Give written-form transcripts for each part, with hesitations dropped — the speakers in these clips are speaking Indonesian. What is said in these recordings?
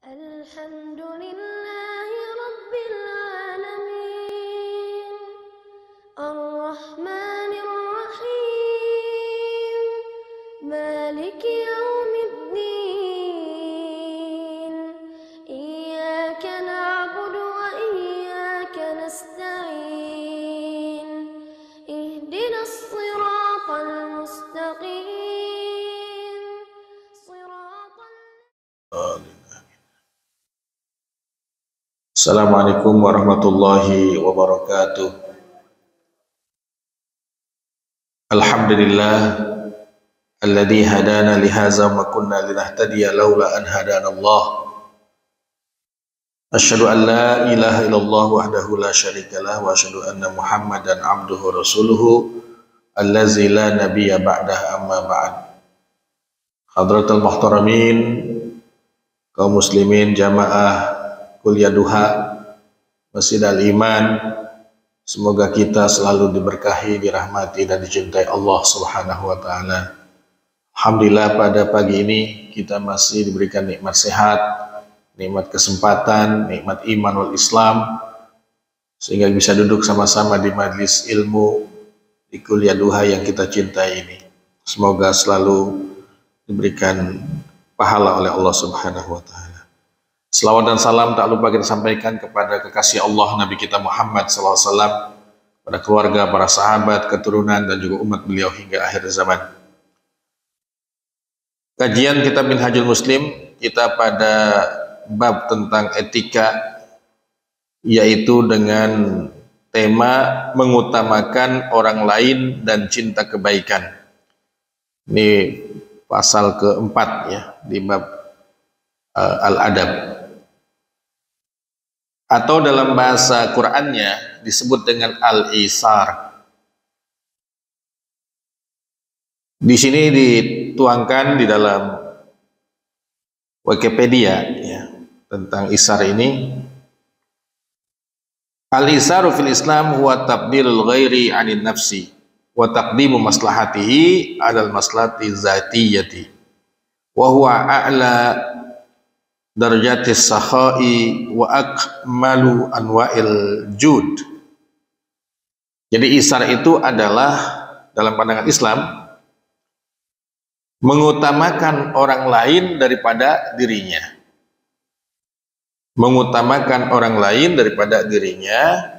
الحمد لله رب العالمين الرحمن الرحيم مالك يوم الدين إياك نعبد وإياك نستعين اهدنا الصراط المستقيم صراط Assalamualaikum warahmatullahi wabarakatuh. Alhamdulillah alladzi hadana li hadza wa kunna linahtadiya laula an hadana Allah. Asyhadu an la ilaha illallah wahdahu la syarikalah wa asyhadu anna Muhammadan abduhu rasuluhu allazi la nabiyya ba'dah amma ba'd. Hadratul muhtaramin, kaum muslimin jamaah kuliah duha Masjid Al-Iman, semoga kita selalu diberkahi, dirahmati dan dicintai Allah Subhanahu wa taala. Alhamdulillah pada pagi ini kita masih diberikan nikmat sehat, nikmat kesempatan, nikmat iman wal Islam, sehingga bisa duduk sama-sama di majlis ilmu di kuliah duha yang kita cintai ini. Semoga selalu diberikan pahala oleh Allah Subhanahu wa taala. Selawat dan salam tak lupa kita sampaikan kepada kekasih Allah Nabi kita Muhammad SAW, pada keluarga, para sahabat, keturunan dan juga umat beliau hingga akhir zaman. Kajian kitab Minhajul Muslim kita pada bab tentang etika, yaitu dengan tema mengutamakan orang lain dan cinta kebaikan. Ini pasal keempat ya di bab Al-Adab, atau dalam bahasa Qur'annya disebut dengan Al-Isar. Di sini dituangkan di dalam Wikipedia ya, tentang isar ini. Al-Isaru fil Islam huwa tabdilul ghairi 'anil nafsi wa taqdimu maslahatihi 'alal maslahati zatiyyati wa huwa a'la darajatis sakhai wa akmalu anwa'il jud. Jadi isar itu adalah dalam pandangan Islam mengutamakan orang lain daripada dirinya. Mengutamakan orang lain daripada dirinya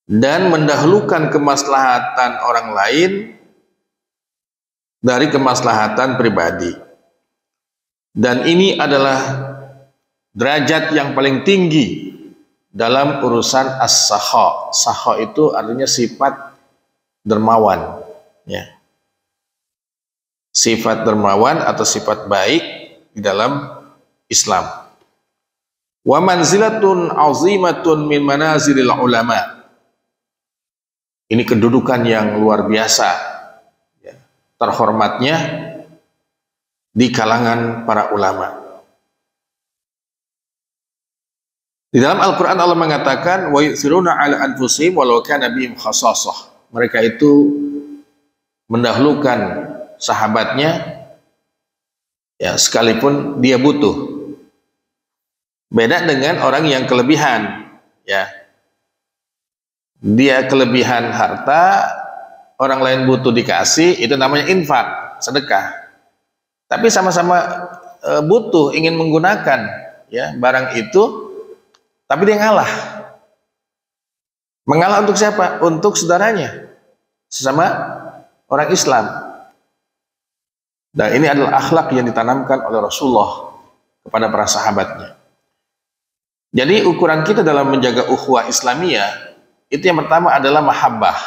dan mendahulukan kemaslahatan orang lain dari kemaslahatan pribadi. Dan ini adalah derajat yang paling tinggi dalam urusan as-sakha. Sakha itu artinya sifat dermawan ya. Sifat dermawan atau sifat baik di dalam Islam. Wa manzilatun azimatun min manazilil ulama. Ini kedudukan yang luar biasa ya, terhormatnya di kalangan para ulama. Di dalam Al-Quran Allah mengatakan wa yu'thiruna 'ala anfusihim walau kana bihim khassasah. Mereka itu mendahulukan sahabatnya ya sekalipun dia butuh. Beda dengan orang yang kelebihan ya. Dia kelebihan harta, orang lain butuh dikasih, itu namanya infak, sedekah. Tapi sama-sama butuh, ingin menggunakan ya barang itu, tapi dia ngalah. Mengalah untuk siapa? Untuk saudaranya, sesama orang Islam. Dan ini adalah akhlak yang ditanamkan oleh Rasulullah kepada para sahabatnya. Jadi ukuran kita dalam menjaga ukhuwah Islamiyah itu yang pertama adalah mahabbah,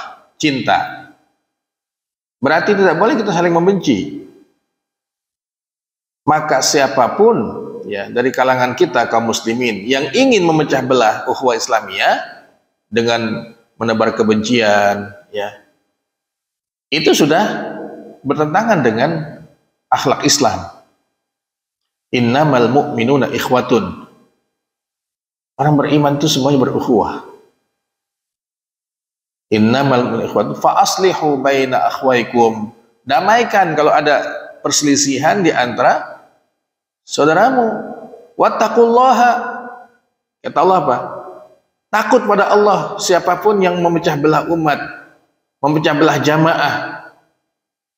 cinta. Berarti tidak boleh kita saling membenci. Maka siapapun ya dari kalangan kita kaum muslimin yang ingin memecah belah ukhuwah Islamiyah dengan menebar kebencian ya, itu sudah bertentangan dengan akhlak Islam. Innamal mu'minuna ikhwatun. Orang beriman itu semuanya berukhuwah. Innamal mu'minuna ikhwatun fa aslihu baina akhwaikum. Damaikan kalau ada perselisihan di antara saudaramu. Wattaqullaha, kata Allah apa? Takut pada Allah siapapun yang memecah belah umat, memecah belah jamaah,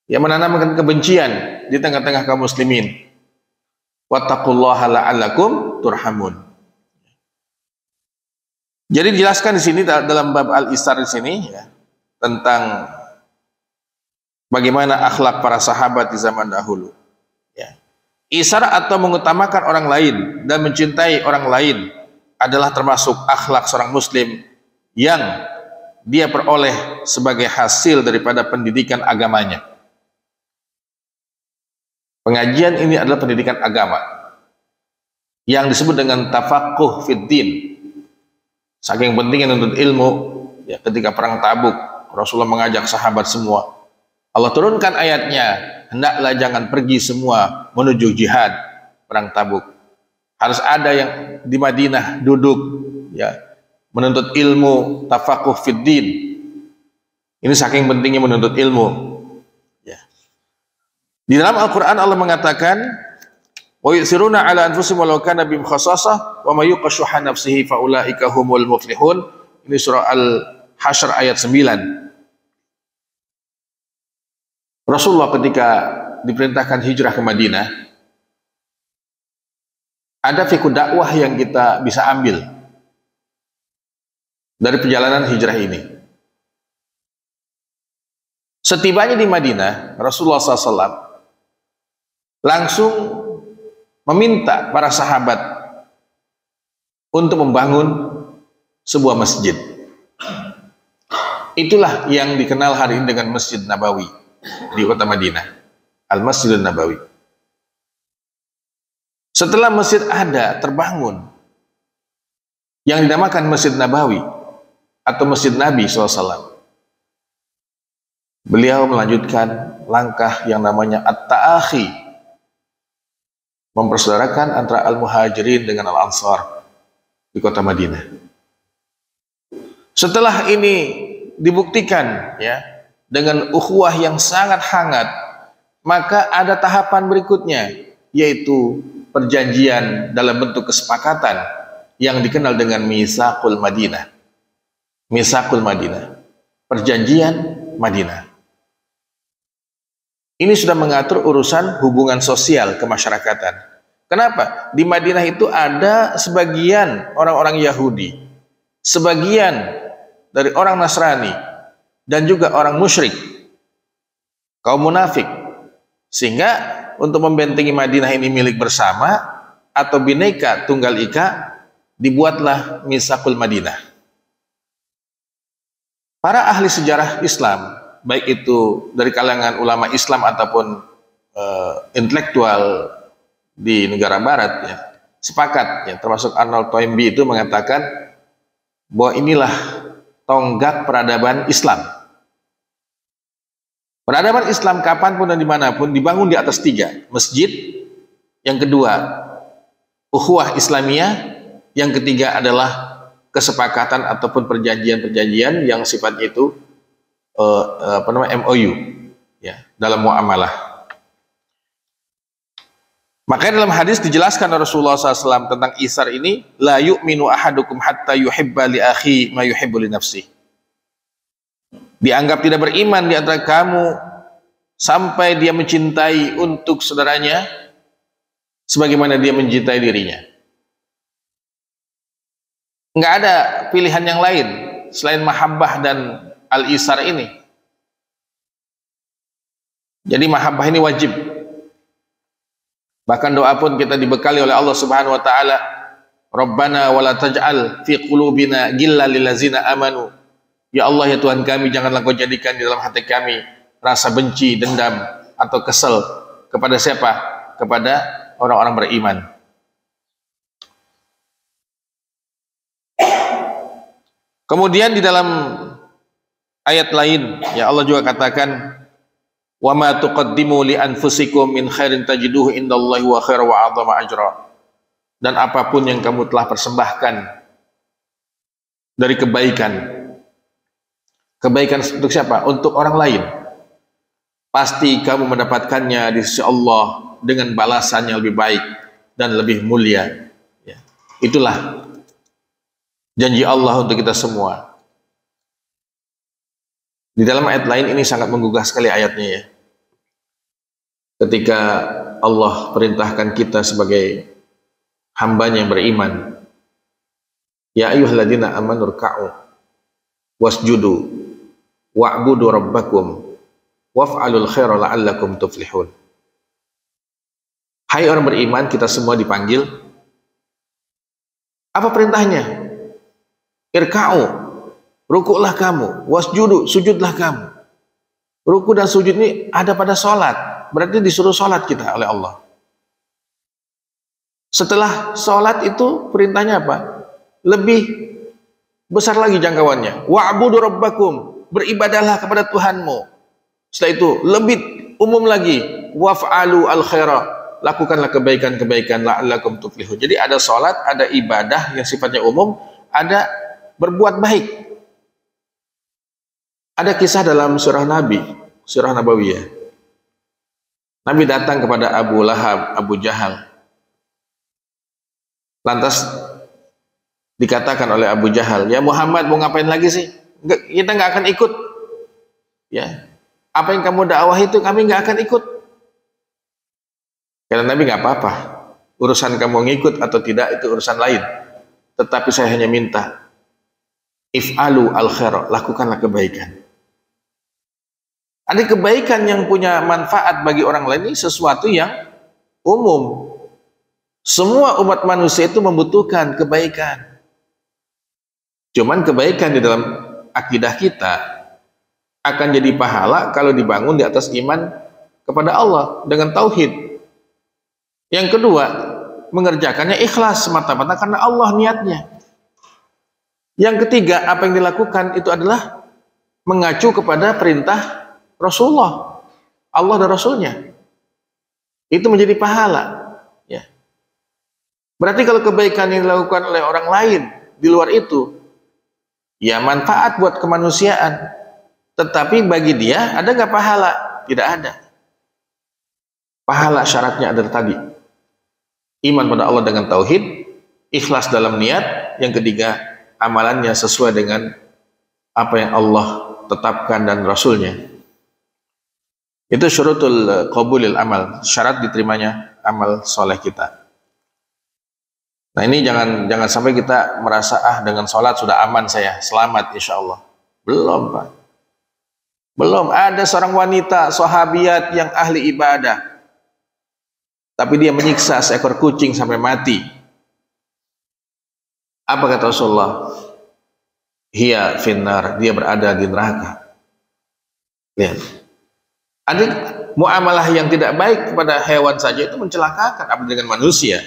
yang menanamkan kebencian di tengah-tengah kaum muslimin. Wattaqullaha la'allakum turhamun. Jadi dijelaskan di sini dalam bab Al-Isar di sini ya, tentang bagaimana akhlak para sahabat di zaman dahulu. Ya. Isar atau mengutamakan orang lain dan mencintai orang lain adalah termasuk akhlak seorang muslim yang dia peroleh sebagai hasil daripada pendidikan agamanya. Pengajian ini adalah pendidikan agama yang disebut dengan tafaqquh fid din. Saking pentingnya menuntut ilmu, ya, ketika perang Tabuk Rasulullah mengajak sahabat semua, Allah turunkan ayatnya, hendaklah jangan pergi semua menuju jihad perang Tabuk. Harus ada yang di Madinah duduk, ya, menuntut ilmu, tafaqquh fid din. Ini saking pentingnya menuntut ilmu. Ya. Di dalam Al-Quran Allah mengatakan, wa yusiruna ala anfusihim walau kana bihim khassasah wa may yuqashuha nafsihi fa ulaika humul muflihun. Ini surah Al-Hasyr ayat 9. Rasulullah ketika diperintahkan hijrah ke Madinah, ada fikih dakwah yang kita bisa ambil dari perjalanan hijrah ini. Setibanya di Madinah, Rasulullah SAW langsung meminta para sahabat untuk membangun sebuah masjid. Itulah yang dikenal hari ini dengan Masjid Nabawi di kota Madinah, Al-Masjidun Nabawi. Setelah masjid ada, terbangun yang dinamakan Masjid Nabawi atau Masjid Nabi SAW. Beliau melanjutkan langkah yang namanya at-ta'akhi, mempersaudarakan antara Al-Muhajirin dengan Al-Ansar di kota Madinah. Setelah ini dibuktikan ya dengan ukhuwah yang sangat hangat, maka ada tahapan berikutnya, yaitu perjanjian dalam bentuk kesepakatan yang dikenal dengan Mitsaqul Madinah. Mitsaqul Madinah, perjanjian Madinah. Ini sudah mengatur urusan hubungan sosial kemasyarakatan. Kenapa? Di Madinah itu ada sebagian orang-orang Yahudi, sebagian dari orang Nasrani, dan juga orang musyrik, kaum munafik. Sehingga untuk membentengi Madinah ini milik bersama atau Bhinneka Tunggal Ika, dibuatlah Mitsaqul Madinah. Para ahli sejarah Islam, baik itu dari kalangan ulama Islam ataupun intelektual di negara barat ya, sepakat ya, termasuk Arnold Toynbee itu mengatakan bahwa inilah tonggak peradaban Islam. Peradaban Islam kapanpun dan dimanapun dibangun di atas 3: masjid, yang kedua ukhuwah Islamiyah, yang ketiga adalah kesepakatan ataupun perjanjian-perjanjian yang sifatnya itu MOU ya, dalam muamalah. Makanya dalam hadis dijelaskan Rasulullah SAW tentang isar ini, la yu'minu ahadukum hatta yuhibba li akhi ma yuhibbu li nafsi. Dianggap tidak beriman di antara kamu sampai dia mencintai untuk saudaranya sebagaimana dia mencintai dirinya. Enggak ada pilihan yang lain selain mahabbah dan al-isar ini. Jadi mahabbah ini wajib. Bahkan doa pun kita dibekali oleh Allah Subhanahu wa taala, Rabbana wala taj'al fi qulubina ghillan lil ladzina amanu. Ya Allah, ya Tuhan kami, janganlah Kau jadikan di dalam hati kami rasa benci, dendam atau kesel kepada siapa? Kepada orang-orang beriman. Kemudian di dalam ayat lain ya Allah juga katakan, wa ma tuqaddimu li anfusikum min khairin tajiduhu indallahi wa khairan wa 'azama ajra. Dan apapun yang kamu telah persembahkan dari kebaikan, kebaikan untuk siapa? Untuk orang lain, pasti kamu mendapatkannya di sisi Allah dengan balasan yang lebih baik dan lebih mulia. Itulah janji Allah untuk kita semua. Di dalam ayat lain ini sangat menggugah sekali ayatnya ya. Ketika Allah perintahkan kita sebagai hambanya yang beriman, ya ayyuhalladzina amanu ruk'u wasjudu wa'budu rabbakum waf'alul khaira la'allakum tuflihun. Hai orang beriman, kita semua dipanggil. Apa perintahnya? Irka'u, rukuklah kamu, wasjudu, sujudlah kamu. Ruku dan sujud ini ada pada sholat, berarti disuruh sholat kita oleh Allah. Setelah sholat itu perintahnya apa? Lebih besar lagi jangkauannya. Wa'budu rabbakum, beribadahlah kepada Tuhanmu. Setelah itu lebih umum lagi. Waf'alu al khaira, lakukanlah kebaikan-kebaikan la'allakum tuflihun. Jadi ada sholat, ada ibadah yang sifatnya umum, ada berbuat baik. Ada kisah dalam surah Nabi, surah Nabawiyah. Nabi datang kepada Abu Lahab, Abu Jahal. Lantas dikatakan oleh Abu Jahal, ya Muhammad mau ngapain lagi sih? Kita nggak akan ikut. Ya, apa yang kamu dakwah itu kami nggak akan ikut. Kata Nabi, nggak apa-apa. Urusan kamu ngikut atau tidak itu urusan lain. Tetapi saya hanya minta, if'alu al khair, lakukanlah kebaikan. Ada kebaikan yang punya manfaat bagi orang lain ini sesuatu yang umum. Semua umat manusia itu membutuhkan kebaikan. Cuman kebaikan di dalam akidah kita akan jadi pahala kalau dibangun di atas iman kepada Allah dengan tauhid. Yang kedua, mengerjakannya ikhlas semata-mata karena Allah niatnya. Yang ketiga, apa yang dilakukan itu adalah mengacu kepada perintah Rasulullah, Allah dan Rasulnya. Itu menjadi pahala. Ya. Berarti kalau kebaikan yang dilakukan oleh orang lain di luar itu, ya manfaat buat kemanusiaan. Tetapi bagi dia ada nggak pahala? Tidak ada. Pahala syaratnya adalah tadi, iman pada Allah dengan tauhid, ikhlas dalam niat. Yang ketiga, amalannya sesuai dengan apa yang Allah tetapkan dan Rasulnya. Itu syurutul qabulil amal, syarat diterimanya amal soleh kita. Nah ini jangan sampai kita merasa dengan sholat sudah aman saya, selamat insya Allah. Belum Pak. Belum. Ada seorang wanita sahabiat yang ahli ibadah, tapi dia menyiksa seekor kucing sampai mati. Apa kata Rasulullah? Hiya finnar, dia berada di neraka. Lihat. Ada muamalah yang tidak baik kepada hewan saja itu mencelakakan, apalagi dengan manusia.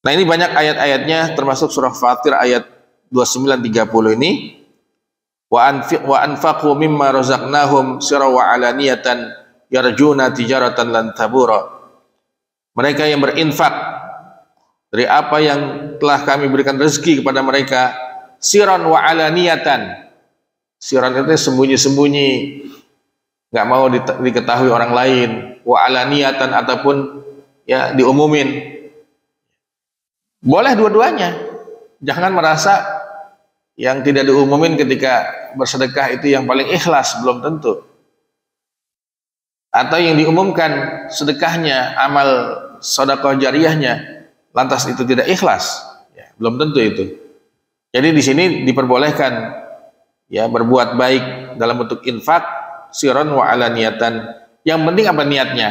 Nah ini banyak ayat-ayatnya, termasuk surah Fatir ayat 29-30 ini. Wa anfaqu mimma razaqnahum sirra wa alaniyatan yarjuna tijaratan lan tabura. Mereka yang berinfak dari apa yang telah kami berikan rezeki kepada mereka, sirran wa alaniyatan. Sirran itu sembunyi-sembunyi, nggak mau diketahui orang lain. Wa alaniyatan ataupun ya diumumin. Boleh dua-duanya. Jangan merasa yang tidak diumumin ketika bersedekah itu yang paling ikhlas, belum tentu. Atau yang diumumkan sedekahnya, amal sedekah jariyahnya, lantas itu tidak ikhlas, ya, belum tentu itu. Jadi di sini diperbolehkan ya berbuat baik dalam bentuk infak, sirran wa alaniyatan. Yang penting apa niatnya?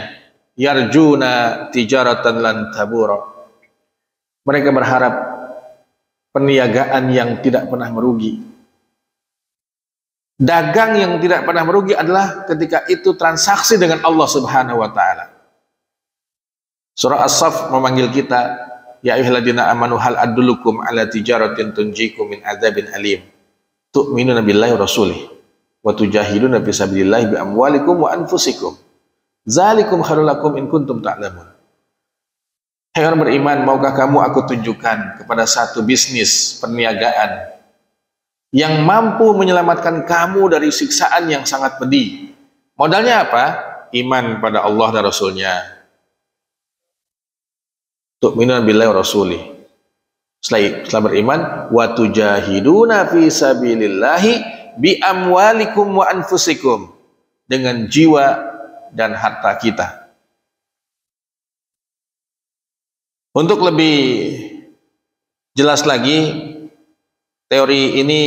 Yarjuna tijaratan lan tabura. Mereka berharap perniagaan yang tidak pernah merugi. Dagang yang tidak pernah merugi adalah ketika itu transaksi dengan Allah Subhanahu wa taala. Surah As-Saff memanggil kita, ya ayyuhalladzina amanu hal adullukum ala tijaratin tunjikum min adzabin alim. Tu'minuna billahi wa rasulih wa tujahiduna fi sabilillah bi amwalikum wa anfusikum. Zalikum khairul lakum in kuntum ta'lamun. Hai orang beriman, maukah kamu aku tunjukkan kepada satu bisnis perniagaan yang mampu menyelamatkan kamu dari siksaan yang sangat pedih. Modalnya apa? Iman pada Allah dan Rasulnya. tu'minuna billahi wa rasulih. Setelah beriman, wa tujahiduna fi sabilillahi bi amwalikum wa anfusikum, dengan jiwa dan harta kita. Untuk lebih jelas lagi, teori ini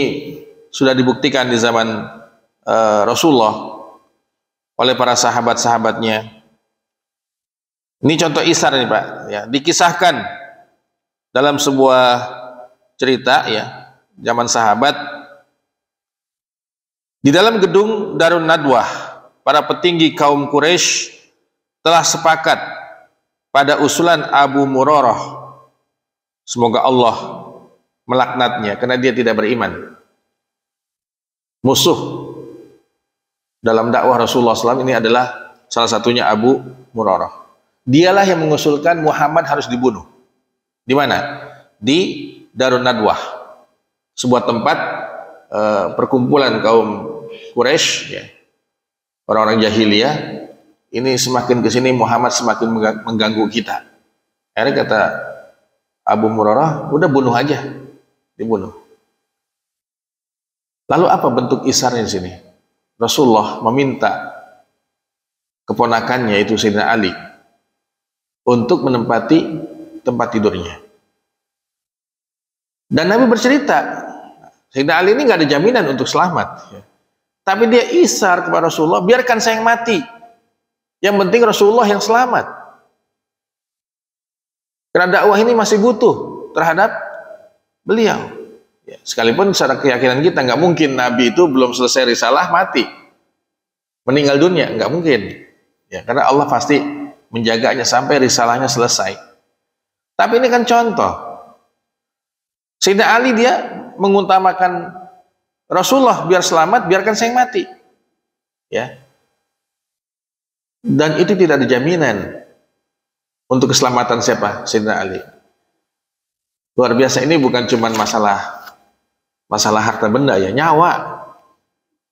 sudah dibuktikan di zaman Rasulullah oleh para sahabat-sahabatnya. Ini contoh isar nih Pak, ya, dikisahkan dalam sebuah cerita ya, zaman sahabat. Di dalam gedung Darun Nadwah, para petinggi kaum Quraisy telah sepakat pada usulan Abu Murarah, semoga Allah melaknatnya karena dia tidak beriman. Musuh dalam dakwah Rasulullah SAW ini adalah salah satunya Abu Murarah. Dialah yang mengusulkan Muhammad harus dibunuh. Di mana? Di Darun Nadwah, sebuah tempat perkumpulan kaum Quraisy, ya, orang-orang jahiliyah. Ini semakin kesini Muhammad semakin mengganggu kita. Akhirnya kata Abu Murarah, udah bunuh aja, dibunuh. Lalu apa bentuk isarnya di sini? Rasulullah meminta keponakannya, itu Sayyidina Ali, untuk menempati tempat tidurnya. Dan Nabi bercerita, Sayyidina Ali ini nggak ada jaminan untuk selamat, ya. Tapi dia isar kepada Rasulullah, biarkan saya yang mati, yang penting Rasulullah yang selamat. Karena dakwah ini masih butuh terhadap beliau, ya, sekalipun secara keyakinan kita nggak mungkin Nabi itu belum selesai risalah mati, meninggal dunia, nggak mungkin, ya, karena Allah pasti menjaganya sampai risalahnya selesai. Tapi ini kan contoh, Sayyidina Ali dia mengutamakan Rasulullah biar selamat, biarkan saya yang mati, ya. Dan itu tidak ada jaminan untuk keselamatan siapa? Sayyidina Ali. Luar biasa, ini bukan cuma masalah harta benda, ya, nyawa.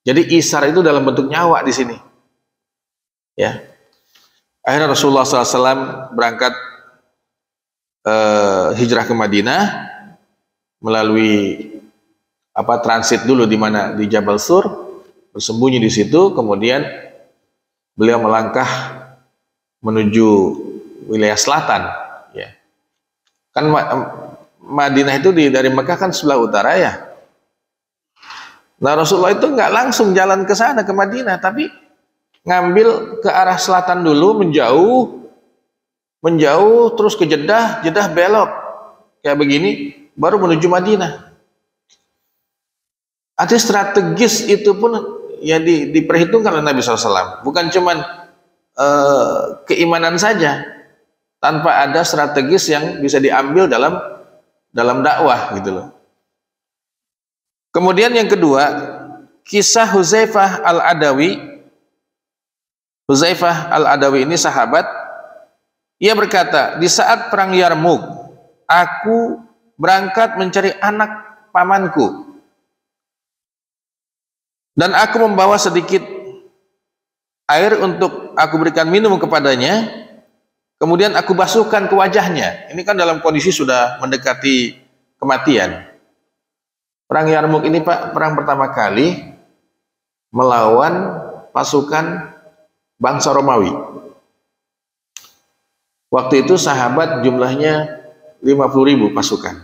Jadi isar itu dalam bentuk nyawa di sini, ya. Akhirnya Rasulullah SAW berangkat hijrah ke Madinah melalui transit dulu di mana, di Jabal Sur, bersembunyi di situ, kemudian beliau melangkah menuju wilayah selatan, ya. Kan Madinah itu dari Mekah kan sebelah utara, ya. Nah, Rasulullah itu nggak langsung jalan ke sana, ke Madinah, tapi ngambil ke arah selatan dulu, menjauh terus ke Jeddah belok kayak begini, baru menuju Madinah. Artinya strategis itu pun ya diperhitungkan oleh Nabi SAW. Bukan cuman keimanan saja, tanpa ada strategis yang bisa diambil dalam dakwah, gitu loh. Kemudian yang kedua, kisah Huzaifah Al-Adawi. Huzaifah Al-Adawi ini sahabat. Ia berkata, di saat perang Yarmuk, aku berangkat mencari anak pamanku, dan aku membawa sedikit air untuk aku berikan minum kepadanya, kemudian aku basuhkan ke wajahnya. Ini kan dalam kondisi sudah mendekati kematian. Perang Yarmuk ini Pak, perang pertama kali melawan pasukan bangsa Romawi. Waktu itu sahabat jumlahnya 50.000 pasukan.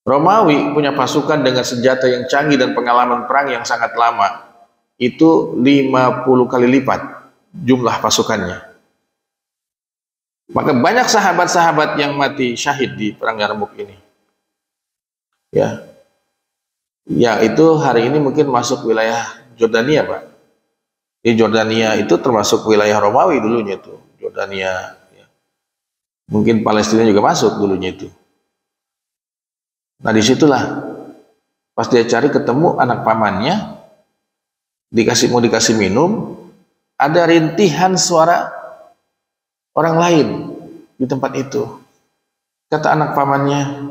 Romawi punya pasukan dengan senjata yang canggih dan pengalaman perang yang sangat lama. Itu 50 kali lipat jumlah pasukannya. Maka banyak sahabat-sahabat yang mati syahid di perang Yarmuk ini. Ya. Ya, itu hari ini mungkin masuk wilayah Jordania, Pak. Di Jordania itu termasuk wilayah Romawi dulunya itu, Jordania, ya. Mungkin Palestina juga masuk dulunya itu. Nah, disitulah pas dia cari ketemu anak pamannya, mau dikasih minum, ada rintihan suara orang lain di tempat itu. Kata anak pamannya,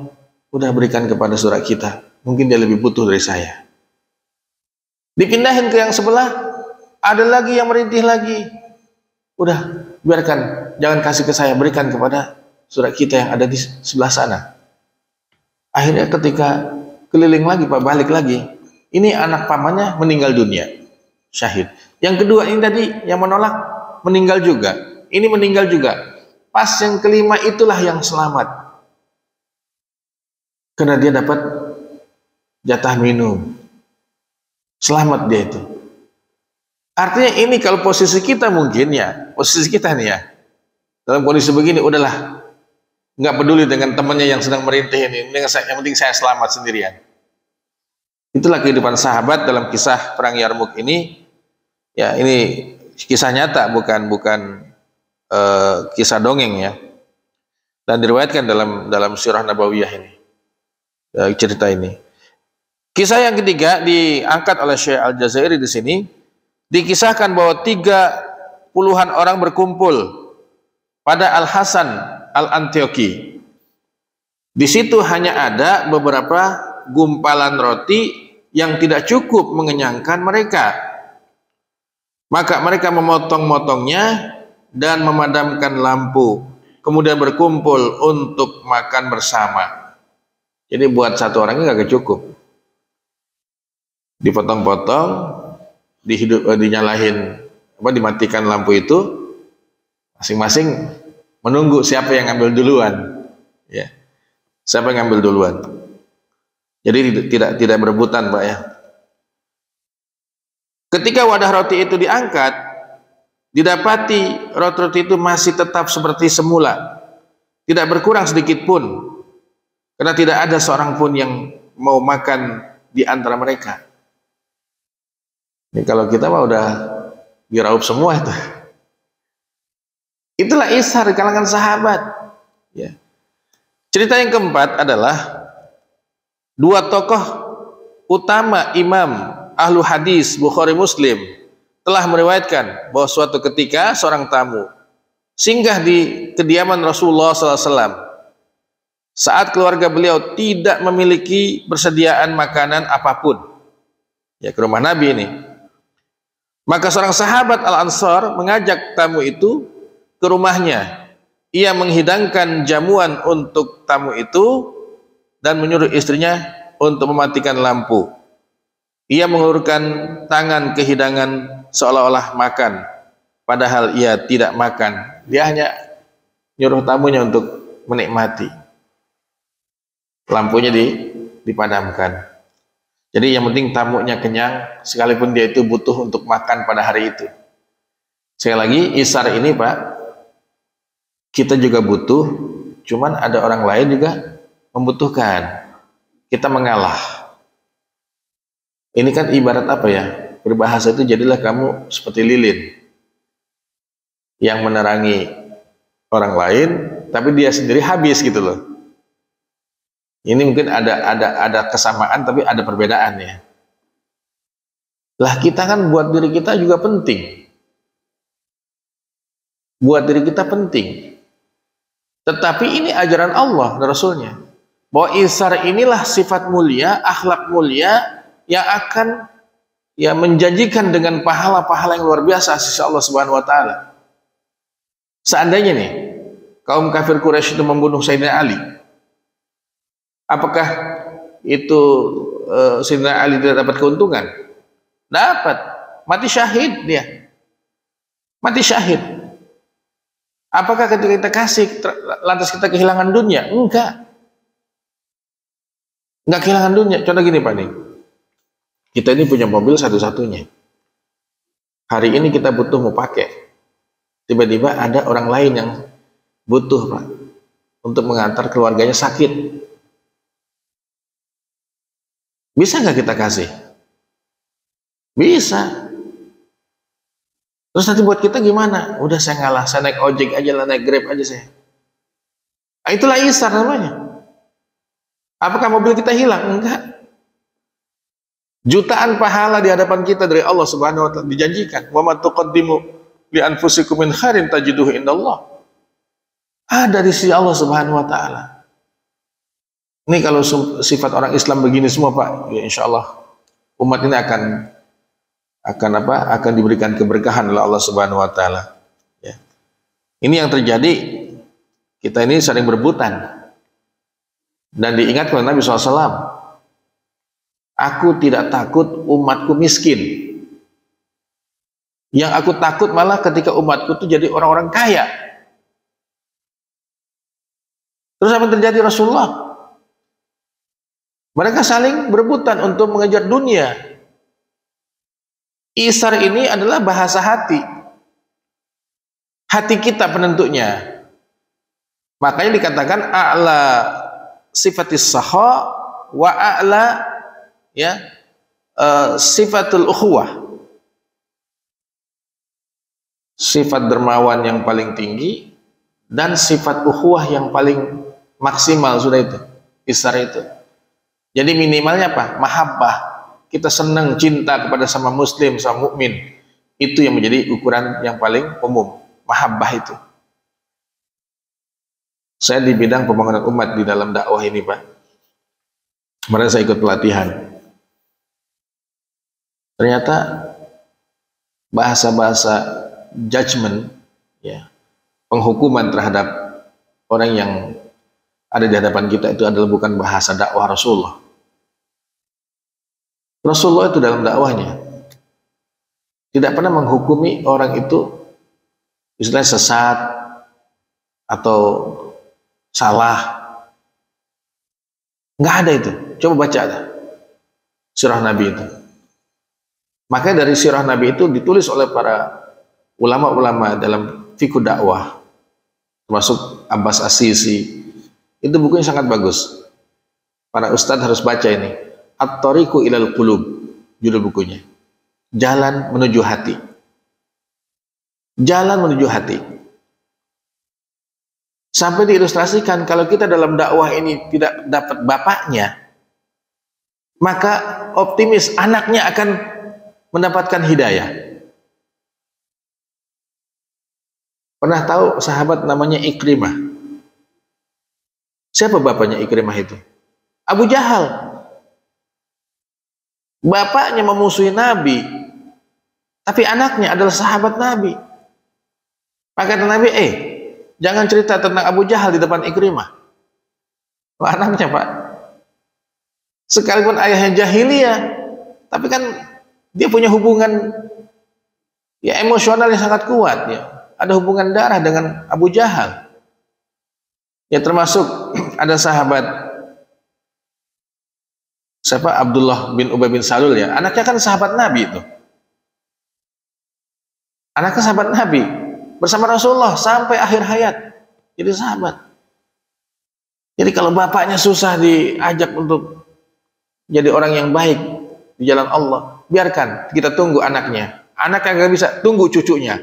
udah berikan kepada saudara kita, mungkin dia lebih butuh dari saya. Dipindahin ke yang sebelah, ada lagi yang merintih lagi. Udah, biarkan, jangan kasih ke saya, berikan kepada saudara kita yang ada di sebelah sana. Akhirnya ketika keliling lagi Pak, balik lagi, ini anak pamannya meninggal dunia, syahid. Yang kedua ini tadi yang menolak meninggal juga, ini meninggal juga. Pas yang kelima itulah yang selamat, karena dia dapat jatah minum, selamat dia itu. Artinya ini kalau posisi kita mungkin ya, posisi kita nih ya, dalam kondisi begini udahlah, nggak peduli dengan temannya yang sedang merintih ini, yang penting saya selamat sendirian. Itulah kehidupan sahabat dalam kisah perang Yarmuk ini. Ya, ini kisah nyata, bukan kisah dongeng ya. Dan diriwayatkan dalam Sirah Nabawiyah ini, cerita ini. Kisah yang ketiga diangkat oleh Syekh Al-Jazairi di sini. Dikisahkan bahwa 30-an orang berkumpul pada Al-Hasan Al-Antioki. Di situ hanya ada beberapa gumpalan roti yang tidak cukup mengenyangkan mereka. Maka mereka memotong-motongnya dan memadamkan lampu, kemudian berkumpul untuk makan bersama. Jadi buat satu orangnya nggak cukup. Dipotong-potong, dinyalahin dimatikan lampu itu, masing-masing menunggu siapa yang ngambil duluan ya, siapa yang ngambil duluan. Jadi tidak berebutan Pak ya. Ketika wadah roti itu diangkat, didapati roti-roti itu masih tetap seperti semula, tidak berkurang sedikit pun, karena tidak ada seorang pun yang mau makan di antara mereka. Ini kalau kita mah udah diraup semua itu. Itulah isar di kalangan sahabat. Ya. Cerita yang keempat adalah dua tokoh utama imam ahlu hadis Bukhari Muslim telah meriwayatkan bahwa suatu ketika seorang tamu singgah di kediaman Rasulullah SAW saat keluarga beliau tidak memiliki persediaan makanan apapun. Ya, ke rumah Nabi ini. Maka seorang sahabat Al-Ansar mengajak tamu itu ke rumahnya. Ia menghidangkan jamuan untuk tamu itu dan menyuruh istrinya untuk mematikan lampu. Ia mengulurkan tangan ke hidangan seolah-olah makan, padahal ia tidak makan. Dia hanya nyuruh tamunya untuk menikmati. Lampunya dipadamkan. Jadi yang penting tamunya kenyang, sekalipun dia itu butuh untuk makan pada hari itu. Sekali lagi, isar ini Pak, kita juga butuh, cuman ada orang lain juga membutuhkan. Kita mengalah. Ini kan ibarat apa ya? Berbahasa itu jadilah kamu seperti lilin yang menerangi orang lain, tapi dia sendiri habis gitu loh. Ini mungkin ada kesamaan tapi ada perbedaannya. Lah kita kan buat diri kita juga penting. Buat diri kita penting. Tetapi ini ajaran Allah dan Rasulnya. Bahwa isar inilah sifat mulia, akhlak mulia yang akan ya menjanjikan dengan pahala-pahala yang luar biasa sisi Allah Subhanahu wa taala. Seandainya nih kaum kafir Quraisy itu membunuh Sayyidina Ali, apakah itu Sayyidina Ali tidak dapat keuntungan? Dapat, mati syahid dia. Mati syahid. Apakah ketika kita kasih lantas kita kehilangan dunia? Enggak. Enggak kehilangan dunia. Contoh gini Pak nih. Kita ini punya mobil satu-satunya. Hari ini kita butuh mau pakai. Tiba-tiba ada orang lain yang butuh Pak untuk mengantar keluarganya sakit. Bisa nggak kita kasih? Bisa. Terus nanti buat kita gimana? Udah saya ngalah, saya naik ojek aja lah, naik Grab aja saya. Nah, itulah isar namanya. Apakah mobil kita hilang? Enggak. Jutaan pahala di hadapan kita dari Allah Subhanahu wa taala dijanjikan. Wa ma tuqaddimu li anfusikum min khairin tajiduhu indallah. Ada di sisi Allah Subhanahu wa taala. Ini kalau sifat orang Islam begini semua Pak, ya insya Allah umat ini akan diberikan keberkahan oleh Allah Subhanahu wa taala. Ya. Ini yang terjadi Kita ini saling berebutan. Dan diingatkan oleh Nabi SAW, aku tidak takut umatku miskin. Yang aku takut malah ketika umatku itu jadi orang-orang kaya. Terus apa yang terjadi Rasulullah? Mereka saling berebutan untuk mengejar dunia. Isar ini adalah bahasa hati. Hati kita penentunya. Makanya dikatakan a'la sifatis saha wa a'la ya sifatul ukhuwah. Sifat dermawan yang paling tinggi dan sifat ukhuwah yang paling maksimal sudah itu. Isar itu. Jadi minimalnya apa? Mahabbah. Kita senang cinta kepada sama muslim, sama mukmin. Itu yang menjadi ukuran yang paling umum. Mahabbah itu. Saya di bidang pembangunan umat di dalam dakwah ini, Pak. Kemarin saya ikut pelatihan. Ternyata bahasa-bahasa judgment, ya, penghukuman terhadap orang yang ada di hadapan kita itu adalah bukan bahasa dakwah Rasulullah. Rasulullah itu dalam dakwahnya tidak pernah menghukumi orang itu istilahnya sesat atau salah. Nggak ada itu. Coba baca ada sirah Nabi itu. Makanya dari sirah Nabi itu ditulis oleh para ulama-ulama dalam fikih dakwah, termasuk Abbas As-Sisi. Itu bukunya sangat bagus. Para ustadz harus baca ini. At-Tariqu ilal Qulub, judul bukunya. Jalan menuju hati. Jalan menuju hati. Sampai diilustrasikan kalau kita dalam dakwah ini tidak dapat bapaknya, maka optimis anaknya akan mendapatkan hidayah. Pernah tahu sahabat namanya Ikrimah? Siapa bapaknya Ikrimah itu? Abu Jahal. Bapaknya memusuhi Nabi, tapi anaknya adalah sahabat Nabi. Maka kata Nabi, jangan cerita tentang Abu Jahal di depan Ikrimah. Wah, anaknya, Pak. Sekalipun ayahnya jahiliyah, tapi kan dia punya hubungan ya emosional yang sangat kuat, ya. Ada hubungan darah dengan Abu Jahal. Ya, termasuk ada sahabat siapa? Abdullah bin Ubay bin Salul, ya. Anaknya kan sahabat Nabi itu. Anaknya sahabat Nabi bersama Rasulullah sampai akhir hayat. Jadi sahabat. Jadi kalau bapaknya susah diajak untuk jadi orang yang baik di jalan Allah, biarkan kita tunggu anaknya. Anaknya nggak bisa, tunggu cucunya.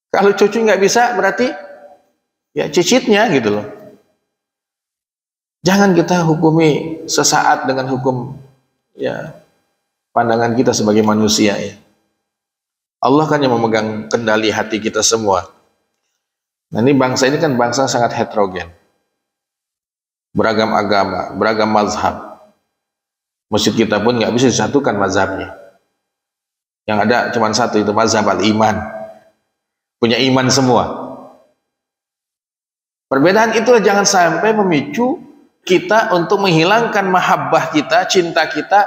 Kalau cucu nggak bisa, berarti ya cicitnya gitu loh. Jangan kita hukumi sesaat dengan hukum ya pandangan kita sebagai manusia, ya. Allah kan yang memegang kendali hati kita semua. Nah, ini bangsa ini kan bangsa sangat heterogen. Beragam agama, beragam mazhab. Masjid kita pun nggak bisa disatukan mazhabnya. Yang ada cuma satu, itu mazhab al-iman. Punya iman semua. Perbedaan itu jangan sampai memicu kita untuk menghilangkan mahabbah kita, cinta kita.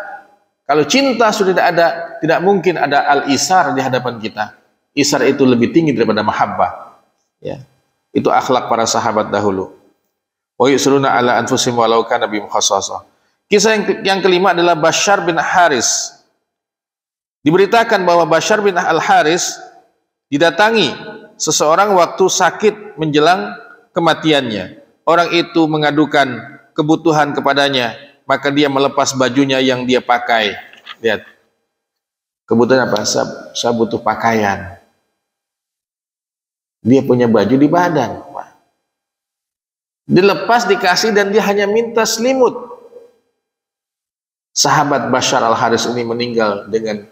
Kalau cinta sudah tidak ada, tidak mungkin ada al-isar di hadapan kita. Isar itu lebih tinggi daripada mahabbah. Ya. Itu akhlak para sahabat dahulu. Wa yusruna ala anfusihim walau kana bihim khassasah. Kisah yang kelima adalah Bashar bin Haris. Diberitakan bahwa Bashar bin Al-Haris didatangi seseorang waktu sakit menjelang kematiannya. Orang itu mengadukan kebutuhan kepadanya, maka dia melepas bajunya yang dia pakai. Lihat, kebutuhan apa? Saya butuh pakaian. Dia punya baju di badan, dilepas, dikasih, dan dia hanya minta selimut. Sahabat Bashar Al-Haris ini meninggal dengan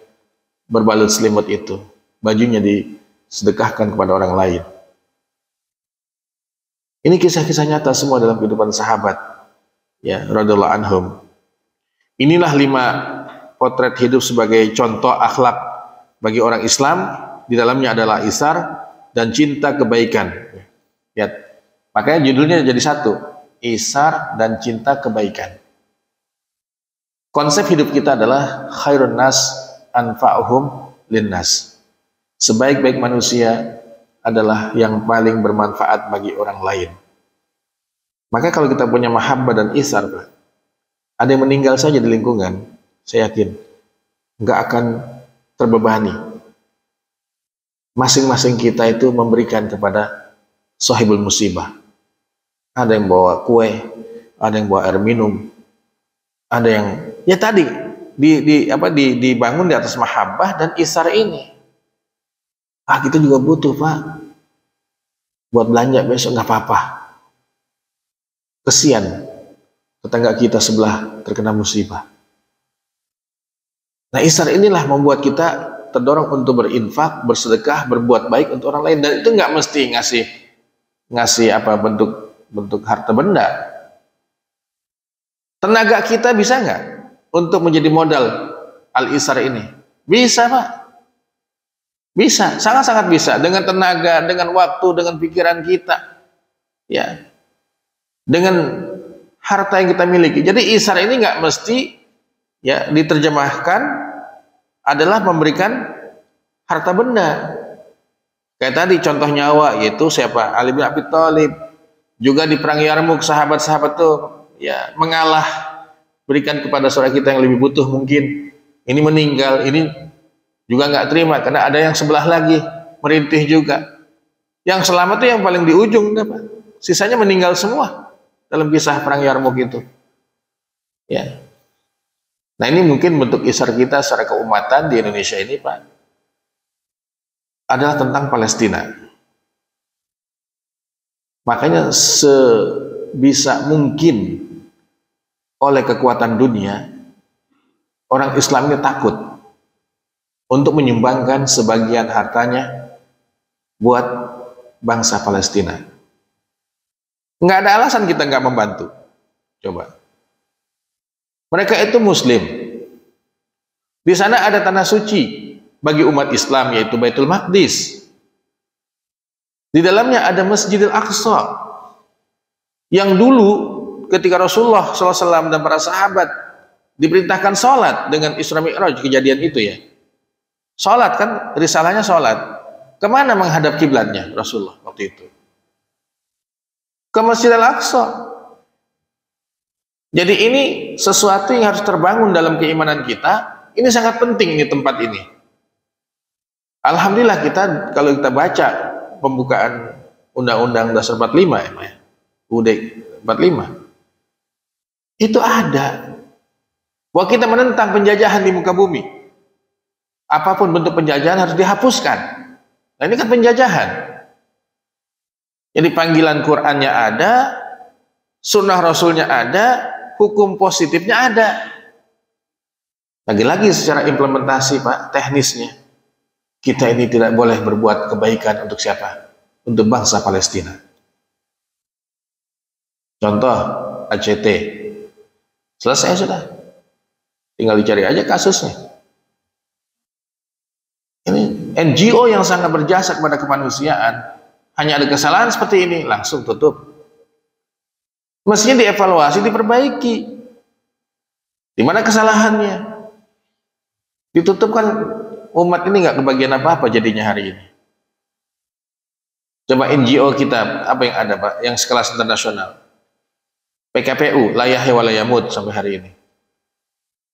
berbalut selimut itu. Bajunya disedekahkan kepada orang lain. Ini kisah-kisah nyata semua dalam kehidupan sahabat, ya, radhiyallahu anhum. Inilah 5 potret hidup sebagai contoh akhlak bagi orang Islam. Di dalamnya adalah isar dan cinta kebaikan. Lihat, makanya judulnya jadi satu, isar dan cinta kebaikan. Konsep hidup kita adalah khairun nas anfa'uhum linnas. Sebaik-baik manusia adalah yang paling bermanfaat bagi orang lain. Maka kalau kita punya mahabbah dan isar, Pak, ada yang meninggal saja di lingkungan, saya yakin nggak akan terbebani. Masing-masing kita itu memberikan kepada sahibul musibah. Ada yang bawa kue, ada yang bawa air minum, ada yang ya tadi dibangun di atas mahabbah dan isar ini. Kita juga butuh, Pak, buat belanja besok, nggak apa-apa. Kesian tetangga kita sebelah terkena musibah. Nah, isar inilah membuat kita terdorong untuk berinfak, bersedekah, berbuat baik untuk orang lain, dan itu nggak mesti ngasih apa bentuk harta benda. Tenaga kita bisa nggak untuk menjadi modal al-isar ini? Bisa, Pak. Bisa, sangat-sangat bisa, dengan tenaga, dengan waktu, dengan pikiran kita, ya, dengan harta yang kita miliki. Jadi isar ini nggak mesti ya diterjemahkan adalah memberikan harta benda. Kayak tadi contoh nyawa, yaitu siapa? Ali bin Abi Thalib. Juga di perang Yarmuk, sahabat-sahabat tuh ya mengalah, berikan kepada saudara kita yang lebih butuh mungkin. Ini meninggal, ini juga nggak terima karena ada yang sebelah lagi merintih juga. Yang selamat tuh yang paling di ujung, Pak. Sisanya meninggal semua dalam kisah perang Yarmuk itu. Ya. Nah, ini mungkin bentuk isar kita secara keumatan di Indonesia ini, Pak, adalah tentang Palestina. Makanya sebisa mungkin oleh kekuatan dunia, orang Islam ini takut untuk menyumbangkan sebagian hartanya buat bangsa Palestina. Nggak ada alasan kita nggak membantu. Coba. Mereka itu Muslim. Di sana ada tanah suci bagi umat Islam, yaitu Baitul Maqdis. Di dalamnya ada Masjidil Aqsa yang dulu ketika Rasulullah SAW dan para sahabat diperintahkan sholat dengan Isra Mi'raj, kejadian itu ya. Sholat kan, risalahnya sholat. Kemana menghadap kiblatnya Rasulullah waktu itu? Ke Masjidil Aqsa. Jadi ini sesuatu yang harus terbangun dalam keimanan kita. Ini sangat penting, ini tempat ini. Alhamdulillah kita, kalau kita baca pembukaan Undang-Undang Dasar 45 ya, UUD 45, itu ada bahwa kita menentang penjajahan di muka bumi. Apapun bentuk penjajahan harus dihapuskan. Nah, ini kan penjajahan. Jadi panggilan Qur'annya ada, sunnah Rasulnya ada, hukum positifnya ada. Lagi-lagi secara implementasi, Pak, teknisnya, kita ini tidak boleh berbuat kebaikan untuk siapa? Untuk bangsa Palestina. Contoh ACT. Selesai sudah. Tinggal dicari aja kasusnya. Ini NGO yang sangat berjasa kepada kemanusiaan, hanya ada kesalahan seperti ini, langsung tutup. Mestinya dievaluasi, diperbaiki. Di mana kesalahannya? Ditutup kan, umat ini nggak kebagian apa-apa jadinya hari ini. Coba NGO kita, apa yang ada, Pak? Yang sekelas internasional. PKPU, la yahya wa la yamut sampai hari ini.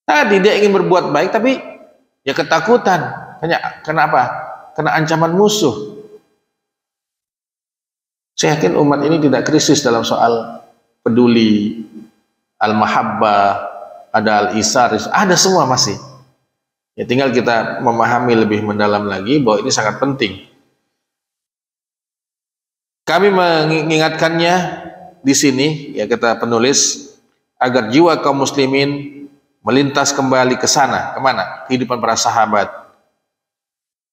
Tadi dia ingin berbuat baik, tapi ya ketakutan. Kenapa? Karena ancaman musuh. Saya yakin umat ini tidak krisis dalam soal peduli, al-mahabbah, ada al-isar, ada semua masih. Ya tinggal kita memahami lebih mendalam lagi bahwa ini sangat penting. Kami mengingatkannya di sini, ya kata penulis, agar jiwa kaum muslimin melintas kembali ke sana, kemana? Kehidupan para sahabat,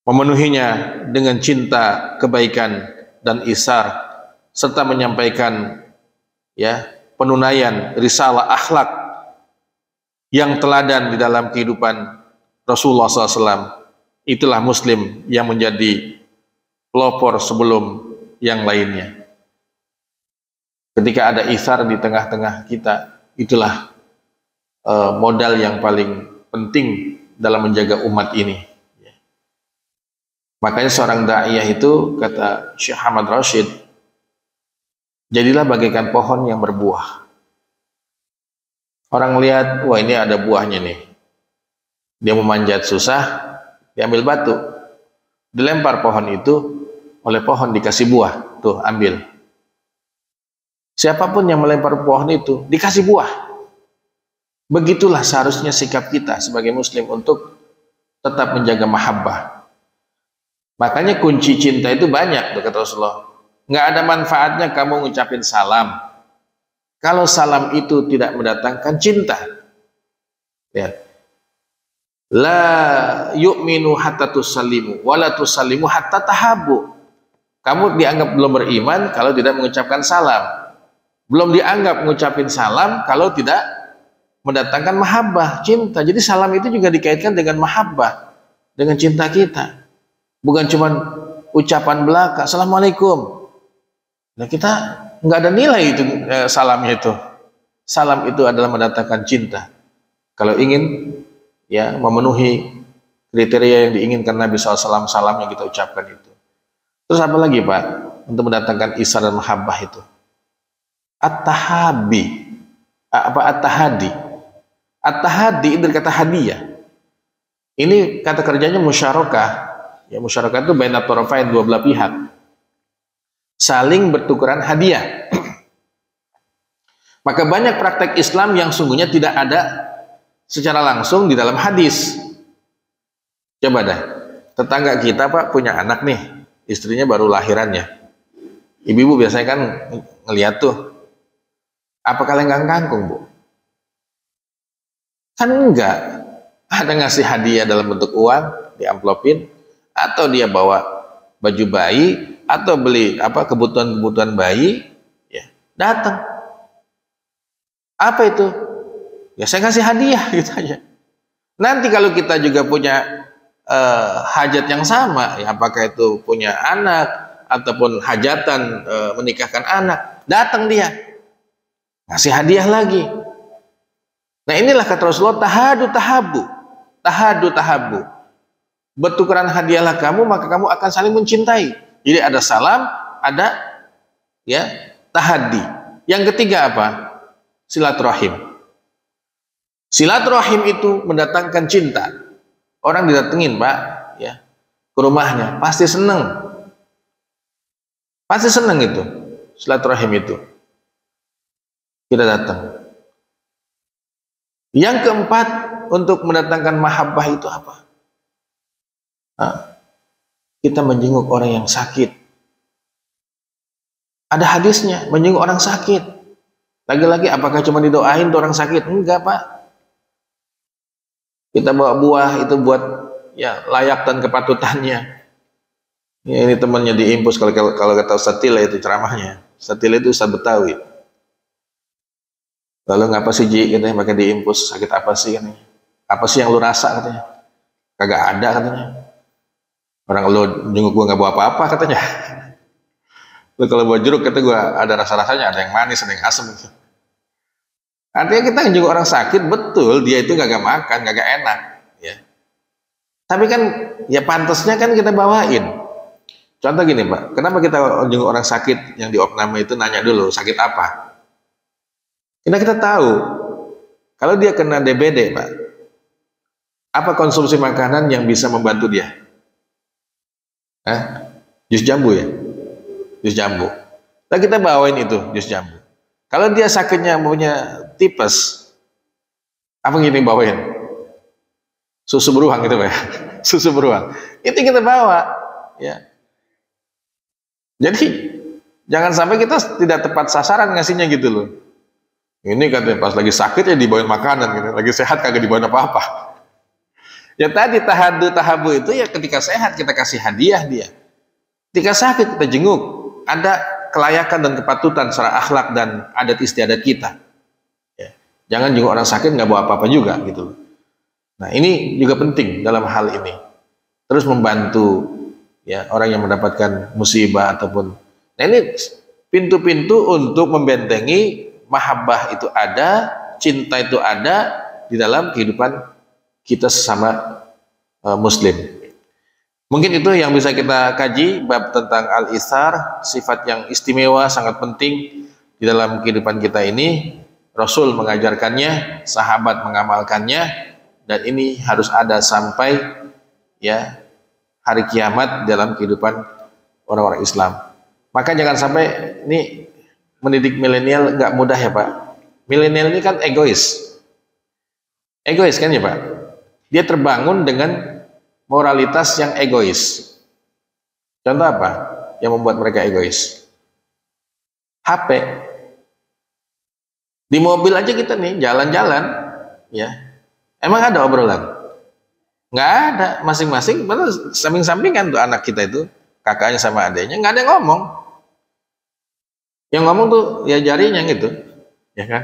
memenuhinya dengan cinta, kebaikan, dan isar, serta menyampaikan ya penunaian risalah akhlak yang teladan di dalam kehidupan Rasulullah SAW. Itulah Muslim yang menjadi pelopor sebelum yang lainnya. Ketika ada itsar di tengah-tengah kita, itulah modal yang paling penting dalam menjaga umat ini. Makanya seorang da'iyah itu, kata Syekh Ahmad Rashid, jadilah bagaikan pohon yang berbuah. Orang lihat, wah ini ada buahnya nih. Dia memanjat susah, diambil batu, dilempar pohon itu, oleh pohon dikasih buah, tuh ambil. Siapapun yang melempar pohon itu dikasih buah. Begitulah seharusnya sikap kita sebagai muslim untuk tetap menjaga mahabbah. Makanya kunci cinta itu banyak, kata Rasulullah. Nggak ada manfaatnya kamu ngucapin salam kalau salam itu tidak mendatangkan cinta. Ya. La yu'minu hatta tusallimu wa la tusallimu hatta tahabbu. Kamu dianggap belum beriman kalau tidak mengucapkan salam. Belum dianggap mengucapin salam kalau tidak mendatangkan mahabbah, cinta. Jadi salam itu juga dikaitkan dengan mahabbah, dengan cinta kita. Bukan cuma ucapan belaka, assalamualaikum. Nah kita nggak ada nilai itu salamnya itu. Salam itu adalah mendatangkan cinta. Kalau ingin ya memenuhi kriteria yang diinginkan Nabi SAW, salam yang kita ucapkan itu. Terus apa lagi Pak untuk mendatangkan isar dan mahabbah itu? At-tahabi, apa at-tahadi? At-tahadi dari kata hadiah. Ini kata kerjanya musyarakah. Ya musyarakah itu baina tarafain, dua belah pihak. Saling bertukaran hadiah. Maka banyak praktek Islam yang sungguhnya tidak ada secara langsung di dalam hadis. Coba dah, tetangga kita Pak punya anak nih, istrinya baru lahirannya. Ibu-ibu biasanya kan ngeliat tuh, apa kalenggang kangkung Bu? Kan enggak. Ada ngasih hadiah dalam bentuk uang, diamplopin, atau dia bawa baju bayi, atau beli apa kebutuhan-kebutuhan bayi, ya datang. Apa itu? Ya saya kasih hadiah gitu aja. Nanti kalau kita juga punya hajat yang sama, ya apakah itu punya anak ataupun hajatan menikahkan anak, datang dia ngasih hadiah lagi. Nah inilah kata Rasulullah, tahadu tahabu, tahadu tahabu. Bertukaran hadiahlah kamu, maka kamu akan saling mencintai. Jadi ada salam, ada ya tahadi. Yang ketiga apa? Silaturahim. Silaturahim itu mendatangkan cinta. Orang didatengin Pak, ya ke rumahnya, pasti seneng. Pasti seneng itu. Silaturahim itu. Kita datang. Yang keempat untuk mendatangkan mahabbah itu apa? Kita menjenguk orang yang sakit. Ada hadisnya, menjenguk orang sakit. Lagi-lagi apakah cuma didoain tuh orang sakit? Enggak Pak. Kita bawa buah itu buat ya layak dan kepatutannya. Ya, ini temannya di Impus, kalau kata Ustaz Tila itu ceramahnya. Ustaz Tila itu Ustaz Betawi. Lalu ngapa sih Ji katanya pakai di Impus, sakit apa sih katanya? Apa sih yang lu rasa katanya? Kagak ada katanya. Orang lu jenguk gua nggak bawa apa-apa katanya. Lu kalau bawa jeruk kata gua ada rasa-rasanya, ada yang manis, ada yang asam gitu. Artinya kita jenguk orang sakit, betul dia itu gak makan, gak enak ya. Tapi kan ya pantasnya kan kita bawain. Contoh gini Pak, kenapa kita jenguk orang sakit yang di opname itu nanya dulu sakit apa? Karena kita tahu kalau dia kena DBD Pak, apa konsumsi makanan yang bisa membantu dia? Jus jambu ya? Jus jambu. Nah kita bawain itu jus jambu. Kalau dia sakitnya punya tipes, apa yang kita bawain? Susu beruang gitu Pak ya? Susu beruang. Itu kita bawa ya. Jadi jangan sampai kita tidak tepat sasaran ngasihnya gitu loh. Ini katanya pas lagi sakit ya dibawain makanan gitu. Lagi sehat kagak dibawain apa-apa. Ya tadi tahadu tahabu itu ya ketika sehat kita kasih hadiah dia. Ketika sakit kita jenguk. Ada kelayakan dan kepatutan secara akhlak dan adat istiadat kita. Ya. Jangan jenguk orang sakit nggak bawa apa-apa juga gitu. Nah ini juga penting dalam hal ini. Terus membantu ya orang yang mendapatkan musibah ataupun. Nah ini pintu-pintu untuk membentengi mahabbah itu ada, cinta itu ada di dalam kehidupan kita sesama muslim. Mungkin itu yang bisa kita kaji bab tentang al-ithar, sifat yang istimewa sangat penting di dalam kehidupan kita ini. Rasul mengajarkannya, sahabat mengamalkannya, dan ini harus ada sampai ya hari kiamat dalam kehidupan orang-orang Islam. Maka jangan sampai ini mendidik milenial nggak mudah ya Pak. Milenial ini kan egois kan ya Pak. Dia terbangun dengan moralitas yang egois. Contoh apa yang membuat mereka egois? HP. Di mobil aja kita nih jalan-jalan, ya. Emang ada obrolan? Nggak ada. Masing-masing, samping-sampingan tuh anak kita itu, kakaknya sama adiknya, nggak ada yang ngomong. Yang ngomong tuh ya jarinya gitu, ya kan?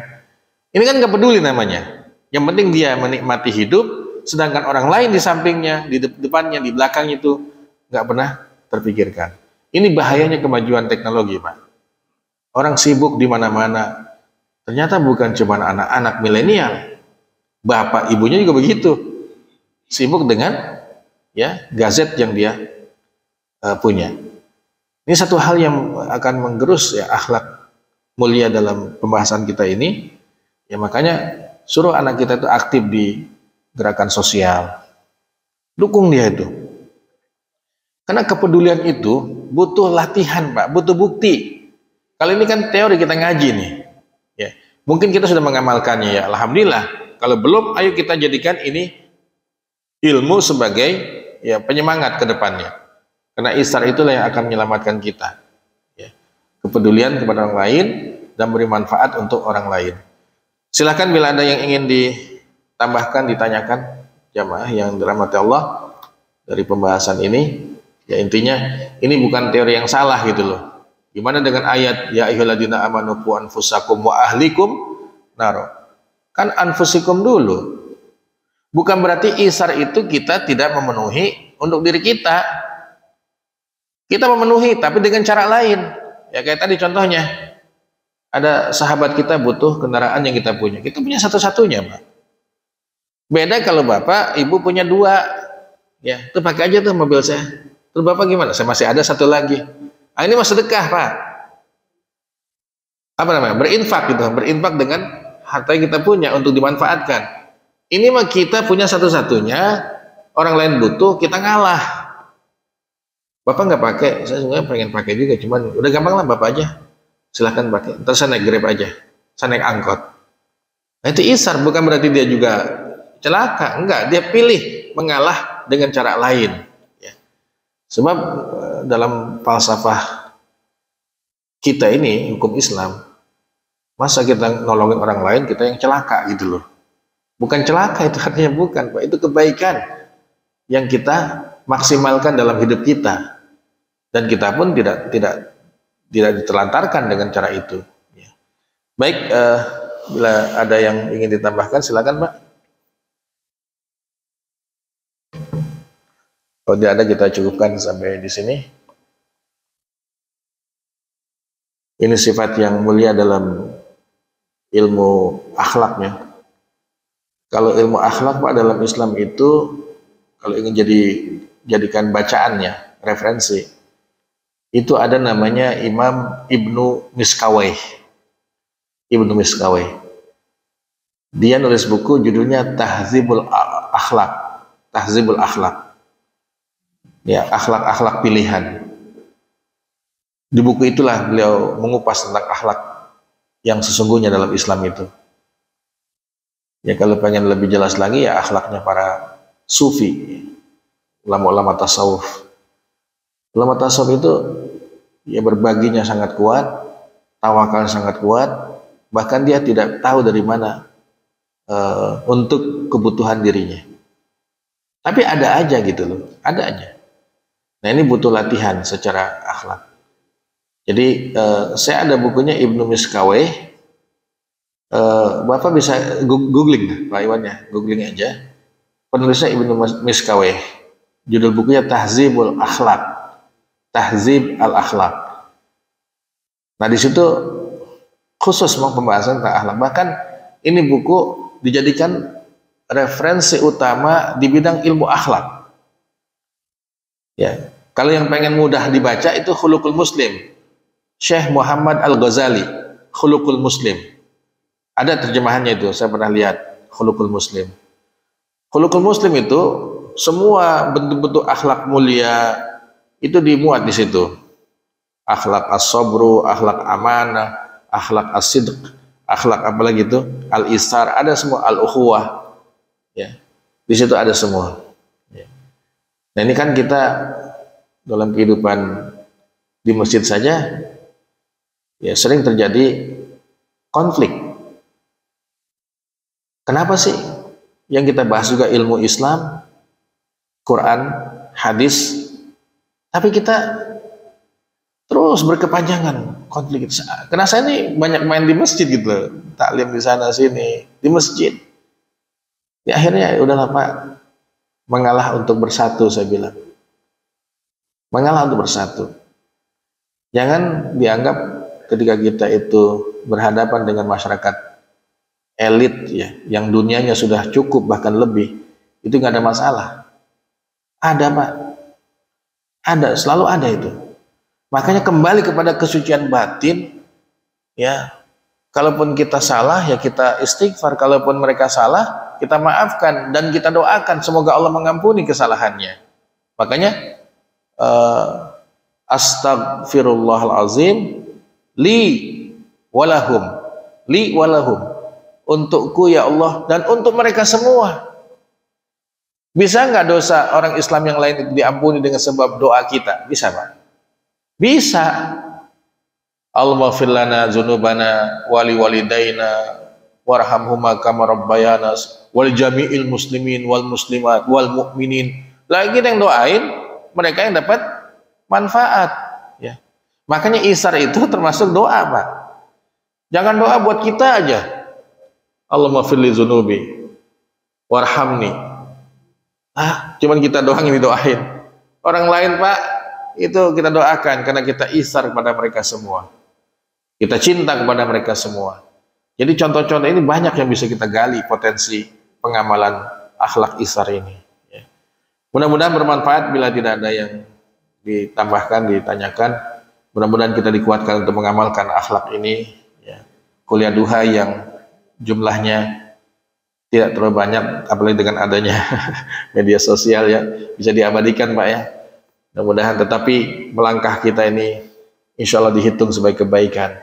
Ini kan nggak peduli namanya. Yang penting dia menikmati hidup, sedangkan orang lain di sampingnya, di depannya, di belakangnya itu nggak pernah terpikirkan. Ini bahayanya kemajuan teknologi, Pak. Orang sibuk di mana-mana. Ternyata bukan cuma anak-anak milenial, bapak ibunya juga begitu, sibuk dengan ya gadget yang dia punya. Ini satu hal yang akan menggerus ya akhlak mulia dalam pembahasan kita ini. Ya makanya suruh anak kita itu aktif di gerakan sosial, dukung dia itu. Karena kepedulian itu butuh latihan Pak, butuh bukti. Kali ini kan teori kita ngaji nih. Ya, mungkin kita sudah mengamalkannya ya, alhamdulillah. Kalau belum, ayo kita jadikan ini ilmu sebagai ya penyemangat ke depannya. Karena isar itulah yang akan menyelamatkan kita. Ya. Kepedulian kepada orang lain dan beri manfaat untuk orang lain. Silahkan bila ada yang ingin ditambahkan, ditanyakan jamaah yang dirahmati Allah dari pembahasan ini. Ya intinya ini bukan teori yang salah gitu loh. Gimana dengan ayat ya ayyuhalladzina amanu qu anfusakum wa ahlikum naro? Kan anfusikum dulu. Bukan berarti isar itu kita tidak memenuhi untuk diri kita. Kita memenuhi tapi dengan cara lain. Ya kayak tadi contohnya. Ada sahabat kita butuh kendaraan yang kita punya. Kita punya satu-satunya, Pak. Beda kalau Bapak, Ibu punya dua. Ya, itu pakai aja tuh mobil saya. Terus Bapak gimana? Saya masih ada satu lagi. Ah, ini mah sedekah Pak. Apa namanya? Berinfak gitu. Berinfak dengan harta yang kita punya untuk dimanfaatkan. Ini mah kita punya satu-satunya, orang lain butuh, kita ngalah. Bapak nggak pakai, saya sebenarnya pengen pakai juga, cuman udah gampang lah Bapak aja. Silahkan pakai. Ntar saya naik Grab aja. Saya naik angkot. Nah, itu isar, bukan berarti dia juga celaka. Enggak, dia pilih mengalah dengan cara lain. Sebab dalam falsafah kita ini, hukum Islam, masa kita nolongin orang lain, kita yang celaka gitu loh. Bukan celaka itu artinya bukan, Pak. Itu kebaikan yang kita maksimalkan dalam hidup kita. Dan kita pun tidak diterlantarkan dengan cara itu. Baik, bila ada yang ingin ditambahkan, silakan Pak. Kalau tidak ada, kita cukupkan sampai di sini. Ini sifat yang mulia dalam ilmu akhlaknya. Kalau ilmu akhlak Pak dalam Islam itu, kalau ingin jadikan bacaannya, referensi, itu ada namanya Imam Ibnu Miskawayh. Ibnu Miskawayh. Dia nulis buku judulnya Tahzibul Akhlak. Tahzibul Akhlak. Ya, akhlak-akhlak pilihan. Di buku itulah beliau mengupas tentang akhlak yang sesungguhnya dalam Islam itu. Ya kalau pengen lebih jelas lagi ya akhlaknya para sufi, ulama-ulama tasawuf. Ulama tasawuf itu ya berbaginya sangat kuat, tawakalnya sangat kuat, bahkan dia tidak tahu dari mana untuk kebutuhan dirinya. Tapi ada aja gitu loh, ada aja. Nah ini butuh latihan secara akhlak. Jadi saya ada bukunya Ibnu Miskawayh. Bapak bisa googling Pak Iwannya, googling aja. Penulisnya Ibnu Miskawayh. Judul bukunya Tahzibul Akhlak. Tahzib al-Akhlak. Nah, di situ khusus mau pembahasan tentang akhlak. Bahkan ini buku dijadikan referensi utama di bidang ilmu akhlak. Ya, kalau yang pengen mudah dibaca itu Khuluqul Muslim, Syekh Muhammad Al-Ghazali, Khuluqul Muslim. Ada terjemahannya itu, saya pernah lihat, Khuluqul Muslim. Khuluqul Muslim itu semua bentuk-bentuk akhlak mulia itu dimuat di situ. Akhlak as-sabru, akhlak amanah, akhlak as-sidq, akhlak apa lagi itu? Al-isar, ada semua, al-ukhuwah. Ya. Di situ ada semua. Ya. Nah, ini kan kita dalam kehidupan di masjid saja ya sering terjadi konflik. Kenapa sih? Yang kita bahas juga ilmu Islam, Quran, hadis, tapi kita terus berkepanjangan konflik. Karena saya ini banyak main di masjid gitu loh, taklim di sana sini di masjid. Ya akhirnya udahlah Pak, mengalah untuk bersatu, saya bilang. Mengalah untuk bersatu. Jangan dianggap ketika kita itu berhadapan dengan masyarakat elit ya, yang dunianya sudah cukup bahkan lebih, itu nggak ada masalah. Ada Pak, ada, selalu ada itu. Makanya kembali kepada kesucian batin, ya. Kalaupun kita salah, ya kita istighfar. Kalaupun mereka salah, kita maafkan dan kita doakan semoga Allah mengampuni kesalahannya. Makanya Astaghfirullahalazim li walahum, untukku ya Allah dan untuk mereka semua. Bisa nggak dosa orang Islam yang lain itu diampuni dengan sebab doa kita? Bisa Pak? Bisa. Allahumma fir lana dzunubana wali walidaina warhamhuma kama rabbayana wal jami'il muslimin wal muslimat wal mu'minin. Lagi yang doain, mereka yang dapat manfaat ya. Makanya isar itu termasuk doa Pak. Jangan doa buat kita aja. Allahumma fir li dzunubi warhamni. Cuman kita doang yang didoain. Orang lain Pak, itu kita doakan karena kita isar kepada mereka semua. Kita cinta kepada mereka semua. Jadi contoh-contoh ini banyak yang bisa kita gali potensi pengamalan akhlak isar ini. Ya. Mudah-mudahan bermanfaat. Bila tidak ada yang ditambahkan, ditanyakan, mudah-mudahan kita dikuatkan untuk mengamalkan akhlak ini. Ya. Kuliah duha yang jumlahnya tidak terlalu banyak, apalagi dengan adanya media sosial ya, bisa diabadikan Pak ya. Mudah-mudahan, tetapi melangkah kita ini insya Allah dihitung sebagai kebaikan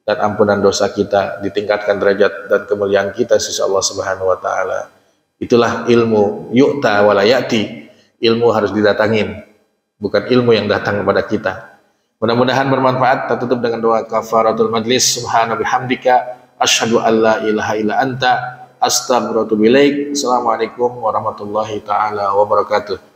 dan ampunan dosa kita, ditingkatkan derajat dan kemuliaan kita sisi Allah Subhanahu wa taala. Itulah ilmu yu'ta wala ya'ti. Ilmu harus didatangin, bukan ilmu yang datang kepada kita. Mudah-mudahan bermanfaat. Kita tutup dengan doa kafaratul majlis. Subhana bihamdika asyhadu an la ilaha illa anta astaghfiruka wa atubu ilaik. Assalamualaikum warahmatullahi taala wabarakatuh.